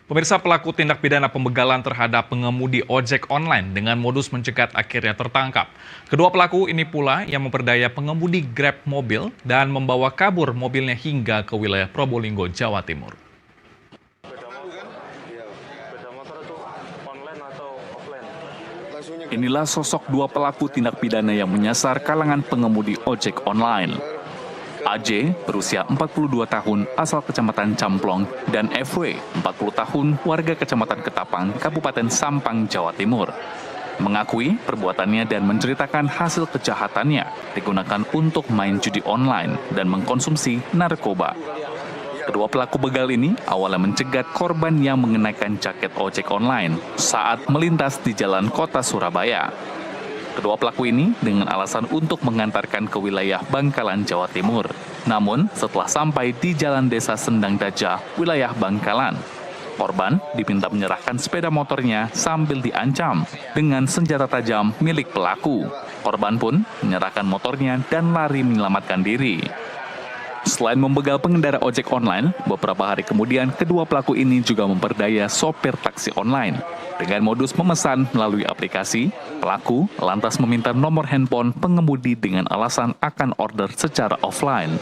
Pemirsa, pelaku tindak pidana pembegalan terhadap pengemudi ojek online dengan modus mencegat akhirnya tertangkap. Kedua pelaku ini pula yang memperdaya pengemudi Grab mobil dan membawa kabur mobilnya hingga ke wilayah Probolinggo, Jawa Timur. Inilah sosok dua pelaku tindak pidana yang menyasar kalangan pengemudi ojek online. AJ berusia 42 tahun asal Kecamatan Camplong dan FW 40 tahun warga Kecamatan Ketapang, Kabupaten Sampang, Jawa Timur. Mengakui perbuatannya dan menceritakan hasil kejahatannya digunakan untuk main judi online dan mengkonsumsi narkoba. Kedua pelaku begal ini awalnya mencegat korban yang mengenakan jaket ojek online saat melintas di jalan kota Surabaya. Kedua pelaku ini dengan alasan untuk mengantarkan ke wilayah Bangkalan, Jawa Timur. Namun, setelah sampai di Jalan Desa Sendang Daja, wilayah Bangkalan, korban diminta menyerahkan sepeda motornya sambil diancam dengan senjata tajam milik pelaku. Korban pun menyerahkan motornya dan lari menyelamatkan diri. Selain membegal pengendara ojek online, beberapa hari kemudian kedua pelaku ini juga memperdaya sopir taksi online. Dengan modus memesan melalui aplikasi, pelaku lantas meminta nomor handphone pengemudi dengan alasan akan order secara offline.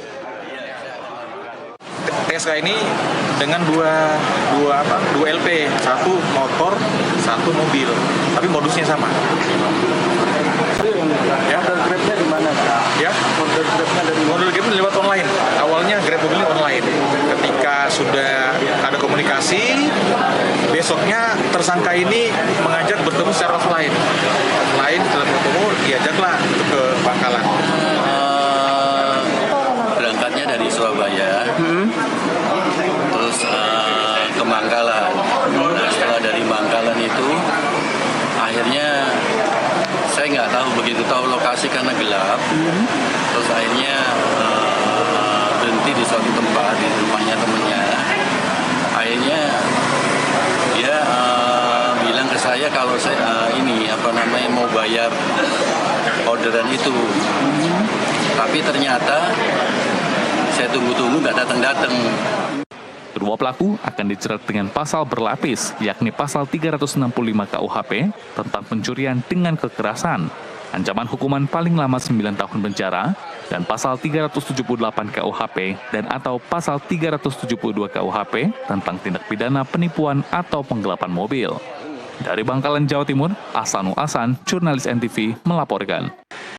TSK ini dengan dua LP, satu motor, satu mobil, tapi modusnya sama. Ya, model Grabnya di mana? Ya, model Grabnya lewat online. Awalnya Grab mobilnya online. Ketika sudah ada komunikasi, besoknya tersangka ini mengajak bertemu secara offline. Setelah bertemu, diajaklah ke Bangkalan. Berangkatnya dari Surabaya, terus ke Bangkalan. Nah, setelah dari Bangkalan itu, akhirnya saya nggak tahu, begitu tahu lokasi karena gelap. Terus akhirnya berhenti di suatu tempat di rumahnya temennya. Akhirnya dia bilang ke saya kalau saya mau bayar orderan itu. Tapi ternyata saya tunggu-tunggu nggak datang-datang. Kedua pelaku akan dijerat dengan pasal berlapis, yakni pasal 365 KUHP tentang pencurian dengan kekerasan, ancaman hukuman paling lama 9 tahun penjara, dan pasal 378 KUHP dan atau pasal 372 KUHP tentang tindak pidana penipuan atau penggelapan mobil. Dari Bangkalan, Jawa Timur, Ahsanul Ahsan, jurnalis NTV, melaporkan.